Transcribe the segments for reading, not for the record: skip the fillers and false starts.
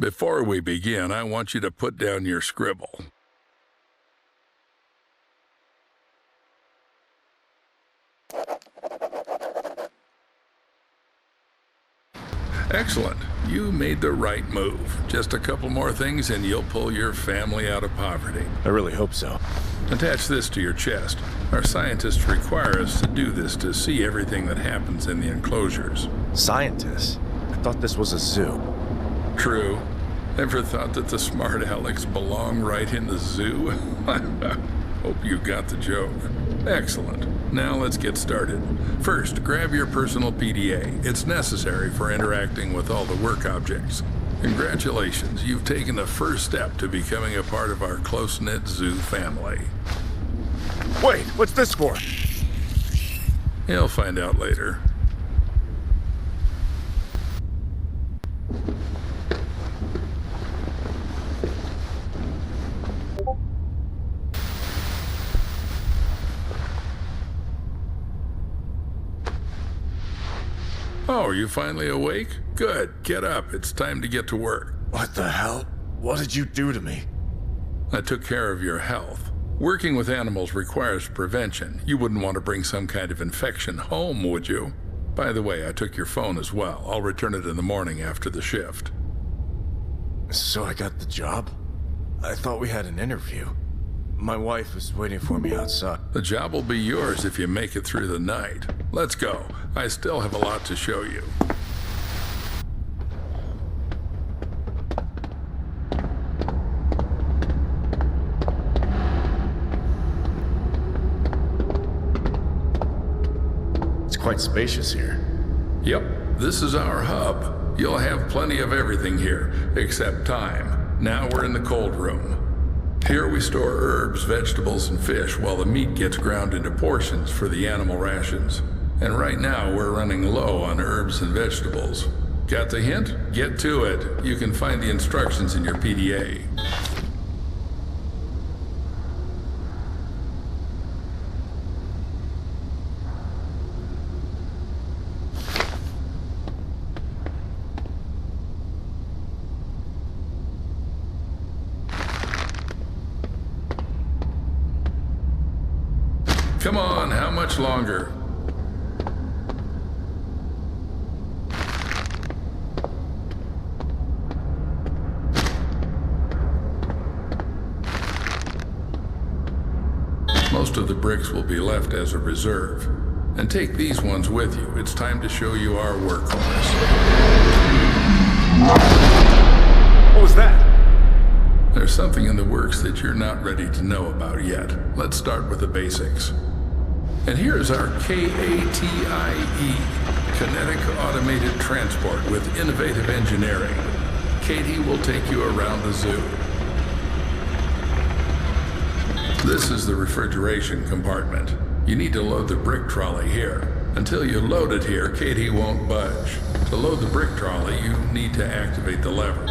Before we begin, I want you to put down your scribble. Excellent. You made the right move. Just a couple more things and you'll pull your family out of poverty. I really hope so. Attach this to your chest. Our scientists require us to do this to see everything that happens in the enclosures. Scientists? I thought this was a zoo. True. Ever thought that the smart Alex belong right in the zoo? Hope you got the joke. Excellent. Now let's get started. First, grab your personal PDA. It's necessary for interacting with all the work objects. Congratulations, you've taken the first step to becoming a part of our close-knit zoo family. Wait, what's this for? You'll find out later. Oh, are you finally awake? Good. Get up. It's time to get to work. What the hell? What did you do to me? I took care of your health. Working with animals requires prevention. You wouldn't want to bring some kind of infection home, would you? By the way, I took your phone as well. I'll return it in the morning after the shift. So I got the job? I thought we had an interview. My wife was waiting for me outside. The job will be yours if you make it through the night. Let's go. I still have a lot to show you. It's quite spacious here. Yep, this is our hub. You'll have plenty of everything here, except time. Now we're in the cold room. Here we store herbs, vegetables, and fish while the meat gets ground into portions for the animal rations. And right now we're running low on herbs and vegetables. Got the hint? Get to it. You can find the instructions in your PDA. Come on, how much longer? Most of the bricks will be left as a reserve. And take these ones with you. It's time to show you our workhorse. What was that? There's something in the works that you're not ready to know about yet. Let's start with the basics. And here's our KATIE, Kinetic Automated Transport with Innovative Engineering. Katie will take you around the zoo. This is the refrigeration compartment. You need to load the brick trolley here. Until you load it here, Katie won't budge. To load the brick trolley, you need to activate the lever.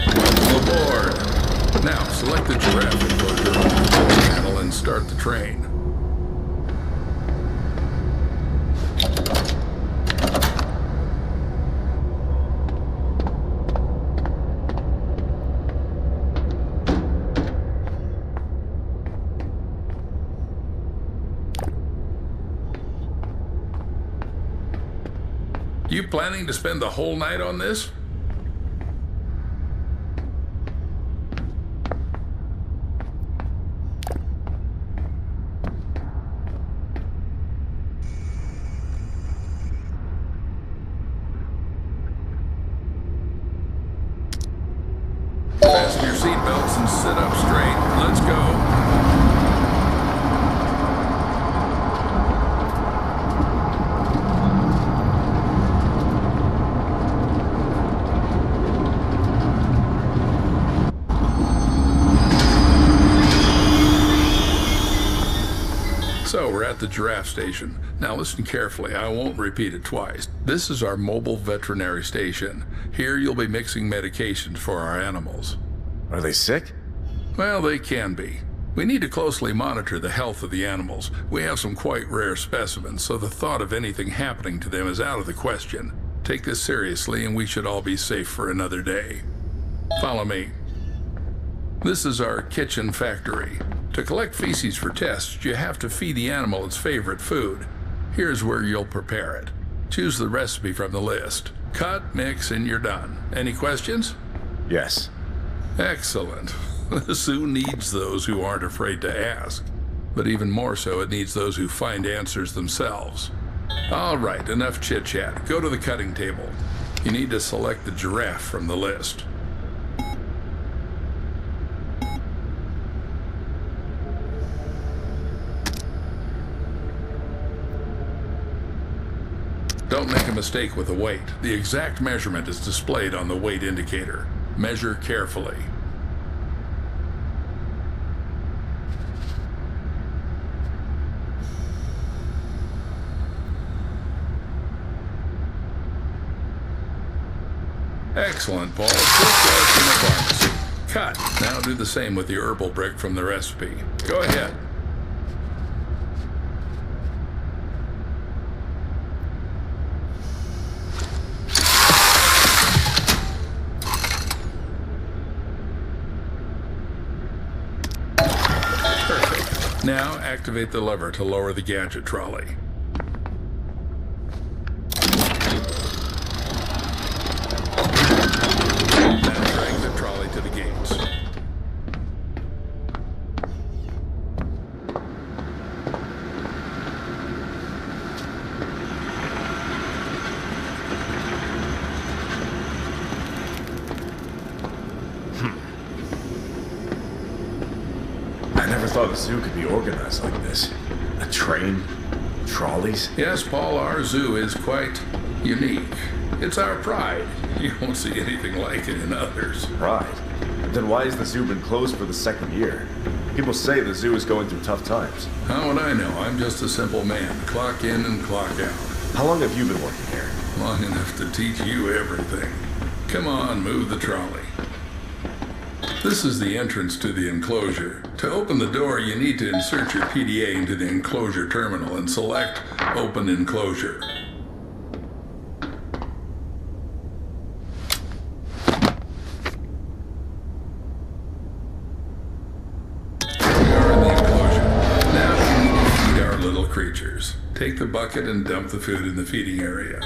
Welcome aboard. Now, select the giraffe enclosure on the control panel and start the train. You planning to spend the whole night on this? Fasten your seatbelts and sit up straight. Let's go. So we're at the giraffe station. Now listen carefully, I won't repeat it twice. This is our mobile veterinary station. Here you'll be mixing medications for our animals. Are they sick? Well, they can be. We need to closely monitor the health of the animals. We have some quite rare specimens, so the thought of anything happening to them is out of the question. Take this seriously, and we should all be safe for another day. Follow me. This is our kitchen factory. To collect feces for tests, you have to feed the animal its favorite food. Here's where you'll prepare it. Choose the recipe from the list. Cut, mix, and you're done. Any questions? Yes. Excellent. The zoo needs those who aren't afraid to ask. But even more so, it needs those who find answers themselves. All right, enough chit-chat. Go to the cutting table. You need to select the giraffe from the list. Don't make a mistake with the weight. The exact measurement is displayed on the weight indicator. Measure carefully. Excellent, Paul. Just from the pharmacy. Cut. Now do the same with the herbal brick from the recipe. Go ahead. Now activate the lever to lower the gadget trolley. Then drag the trolley to the gates. I never thought a zoo could be organized like this. A train, trolleys. Yes, Paul, our zoo is quite unique. It's our pride. You won't see anything like it in others. Pride? Then why has the zoo been closed for the second year? People say the zoo is going through tough times. How would I know? I'm just a simple man. Clock in and clock out. How long have you been working here? Long enough to teach you everything. Come on, move the trolley. This is the entrance to the enclosure. To open the door, you need to insert your PDA into the enclosure terminal and select Open Enclosure. We are in the enclosure. Now we need to feed our little creatures. Take the bucket and dump the food in the feeding area.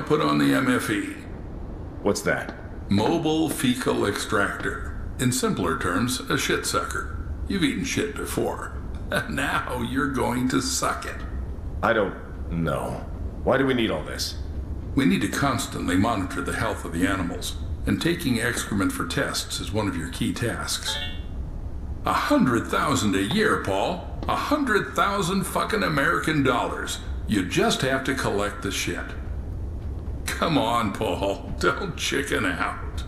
put on the MFE. What's that? Mobile Fecal Extractor. In simpler terms, a shit sucker. You've eaten shit before. Now you're going to suck it. I don't know. Why do we need all this? We need to constantly monitor the health of the animals, and taking excrement for tests is one of your key tasks. 100,000 a year, Paul. 100,000 fucking American dollars. You just have to collect the shit. Come on, Paul. Don't chicken out.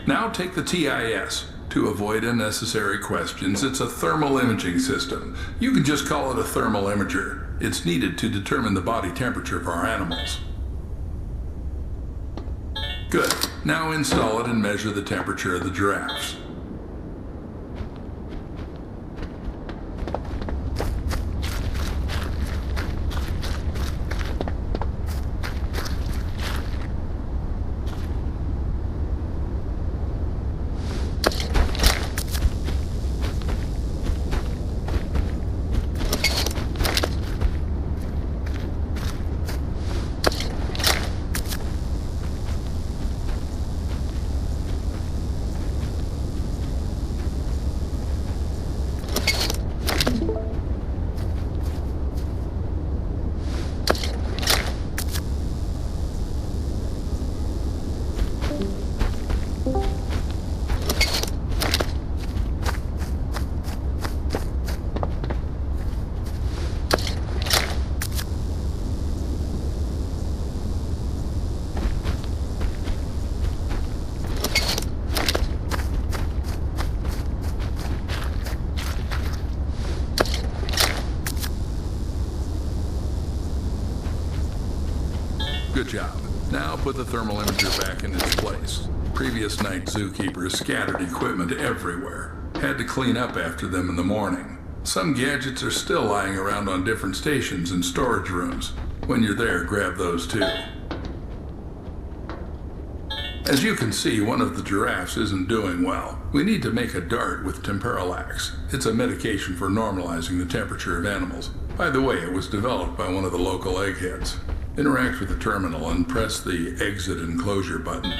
Now take the TIS. To avoid unnecessary questions, it's a thermal imaging system. You can just call it a thermal imager. It's needed to determine the body temperature of our animals. Good. Now install it and measure the temperature of the giraffes. Good job. Now put the thermal imager back in its place. Previous night zookeepers scattered equipment everywhere. Had to clean up after them in the morning. Some gadgets are still lying around on different stations and storage rooms. When you're there, grab those too. As you can see, one of the giraffes isn't doing well. We need to make a dart with temperalax. It's a medication for normalizing the temperature of animals. By the way, it was developed by one of the local eggheads. Interact with the terminal and press the exit and closure button.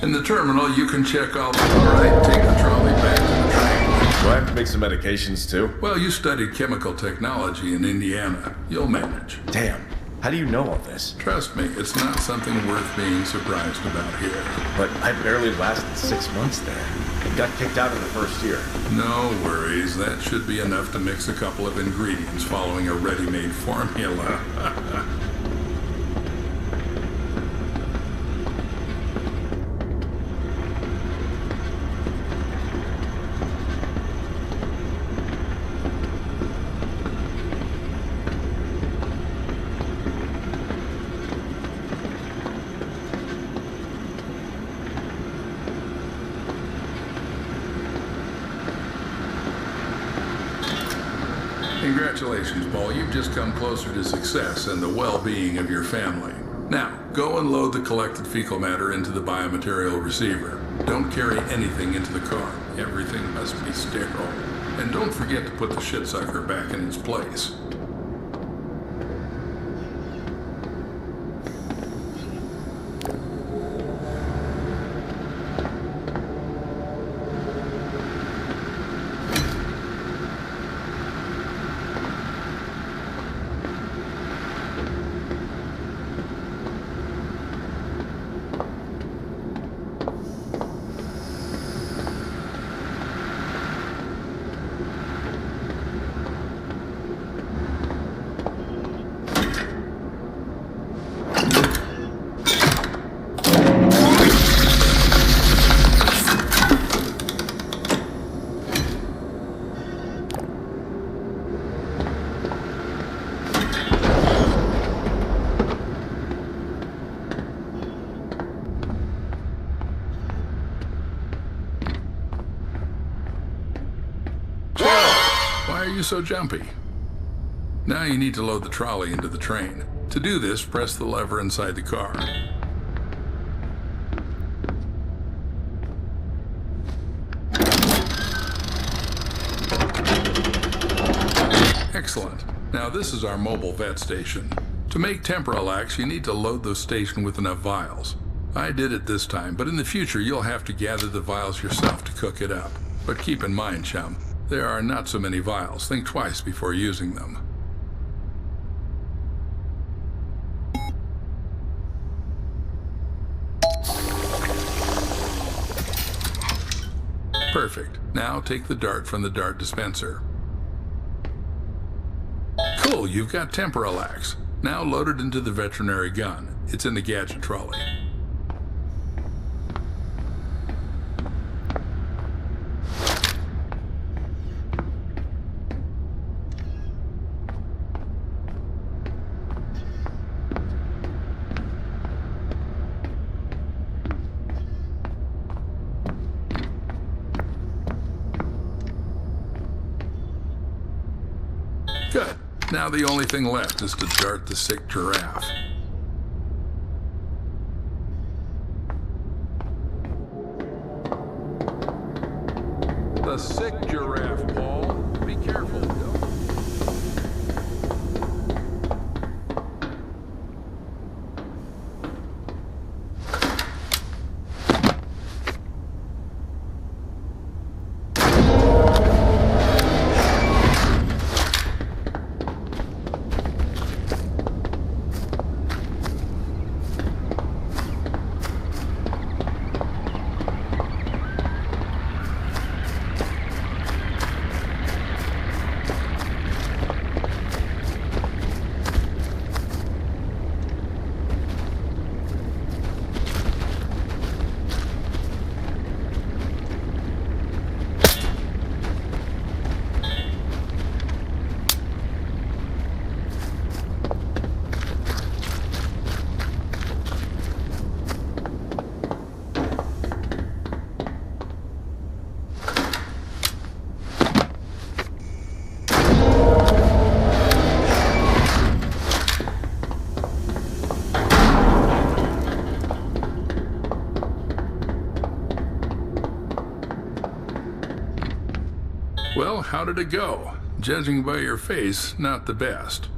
In the terminal, you can check all the... Alright, take the trolley back to the train. Do I have to make some medications too? Well, you studied chemical technology in Indiana. You'll manage. Damn. How do you know all this? Trust me, it's not something worth being surprised about here. But I barely lasted 6 months there. I got kicked out in the first year. No worries. That should be enough to mix a couple of ingredients following a ready-made formula. Congratulations, Paul. You've just come closer to success and the well-being of your family. Now, go and load the collected fecal matter into the biomaterial receiver. Don't carry anything into the car. Everything must be sterile. And don't forget to put the shit sucker back in its place. Why are you so jumpy? Now you need to load the trolley into the train. To do this, press the lever inside the car. Excellent. Now this is our mobile vet station. To make temperalax, you need to load the station with enough vials. I did it this time, but in the future you'll have to gather the vials yourself to cook it up. But keep in mind, chum, there are not so many vials. Think twice before using them. Perfect. Now take the dart from the dart dispenser. Cool, you've got temperalax. Now load it into the veterinary gun. It's in the gadget trolley. Good. Now the only thing left is to dart the sick giraffe. The sick giraffe, Paul. Be careful, Bill. Well, how did it go? Judging by your face, not the best.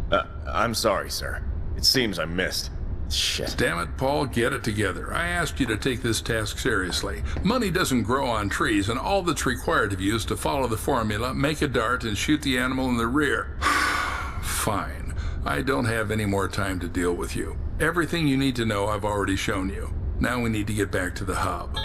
I'm sorry, sir. It seems I missed. Shit. Damn it, Paul, get it together. I asked you to take this task seriously. Money doesn't grow on trees, and all that's required of you is to follow the formula, make a dart, and shoot the animal in the rear. Fine. I don't have any more time to deal with you. Everything you need to know I've already shown you. Now we need to get back to the hub.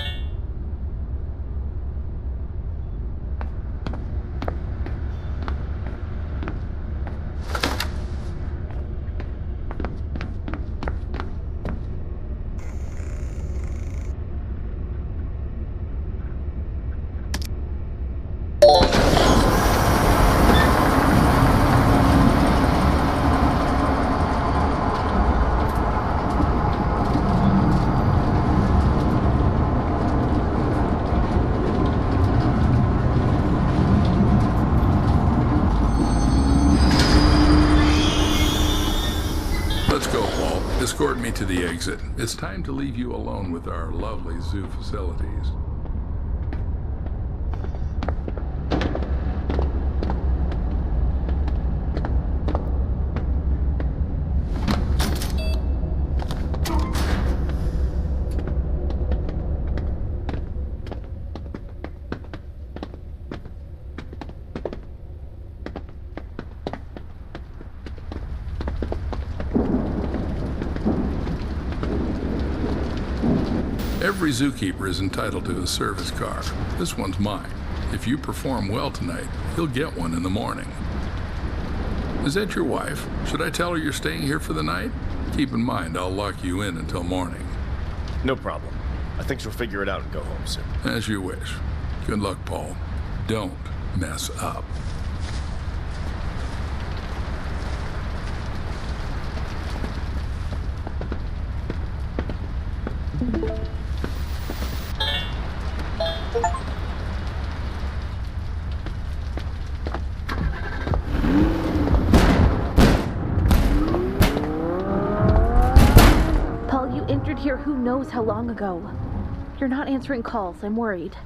Let's go, Paul. Escort me to the exit. It's time to leave you alone with our lovely zoo facilities. Every zookeeper is entitled to a service car. This one's mine. If you perform well tonight, you'll get one in the morning. Is that your wife? Should I tell her you're staying here for the night? Keep in mind, I'll lock you in until morning. No problem. I think she'll figure it out and go home soon. As you wish. Good luck, Paul. Don't mess up. Paul, you entered here who knows how long ago. You're not answering calls. I'm worried.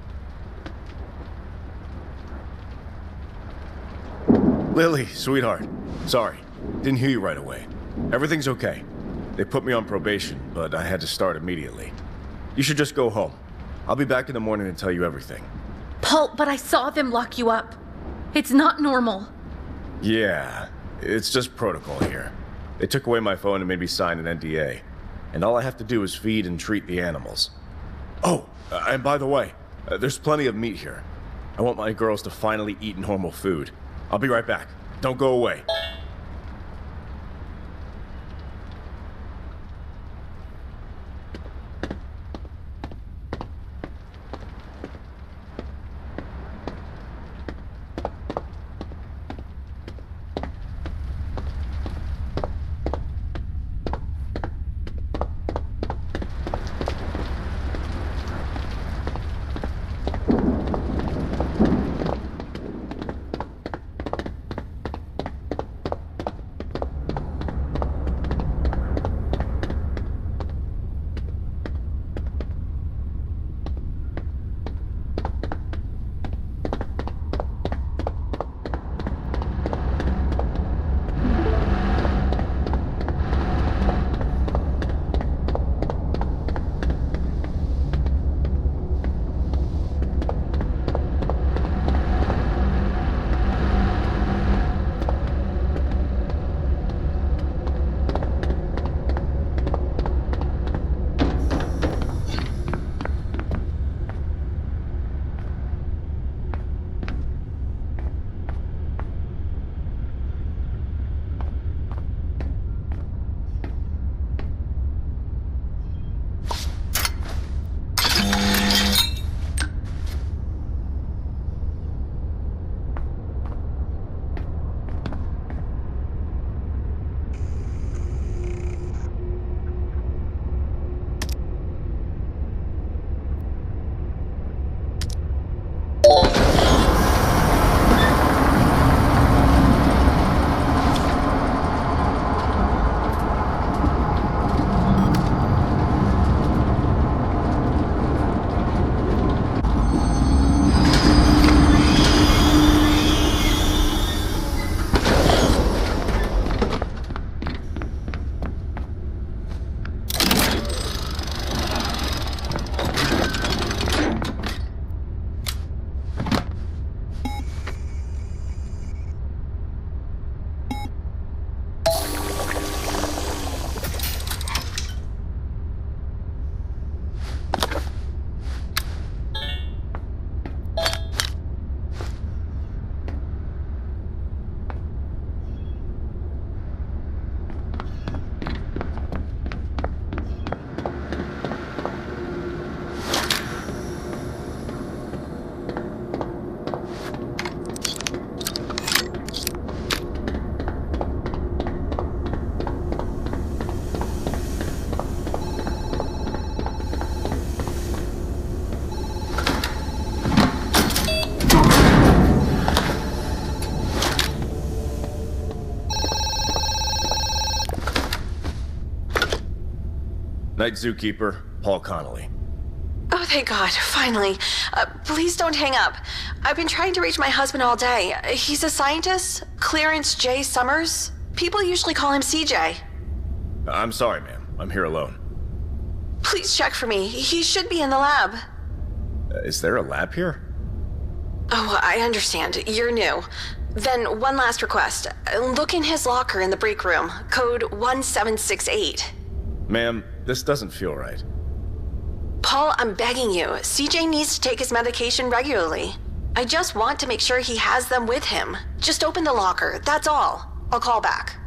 Lily, sweetheart. Sorry. Didn't hear you right away. Everything's okay. They put me on probation, but I had to start immediately. You should just go home. I'll be back in the morning to tell you everything. Paul, but I saw them lock you up. It's not normal. Yeah, it's just protocol here. They took away my phone and made me sign an NDA. And all I have to do is feed and treat the animals. Oh, and by the way, there's plenty of meat here. I want my girls to finally eat normal food. I'll be right back. Don't go away. Night Zookeeper, Paul Connolly. Oh, thank God, finally. Please don't hang up. I've been trying to reach my husband all day. He's a scientist, Clarence J. Summers. People usually call him CJ. I'm sorry, ma'am. I'm here alone. Please check for me. He should be in the lab. Is there a lab here? Oh, I understand. You're new. Then one last request. Look in his locker in the break room. Code 1768. Ma'am, this doesn't feel right. Paul, I'm begging you. CJ needs to take his medication regularly. I just want to make sure he has them with him. Just open the locker, that's all. I'll call back.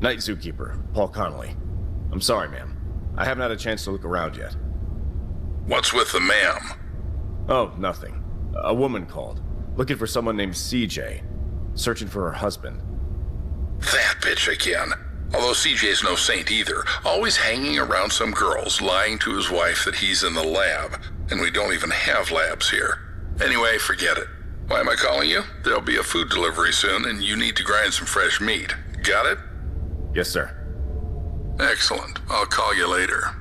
Night Zookeeper, Paul Connolly. I'm sorry, ma'am. I haven't had a chance to look around yet. What's with the ma'am? Oh, nothing. A woman called, looking for someone named CJ, searching for her husband. That bitch again. Although CJ's no saint either, always hanging around some girls, lying to his wife that he's in the lab, and we don't even have labs here. Anyway, forget it. Why am I calling you? There'll be a food delivery soon, and you need to grind some fresh meat. Got it? Yes, sir. Excellent. I'll call you later.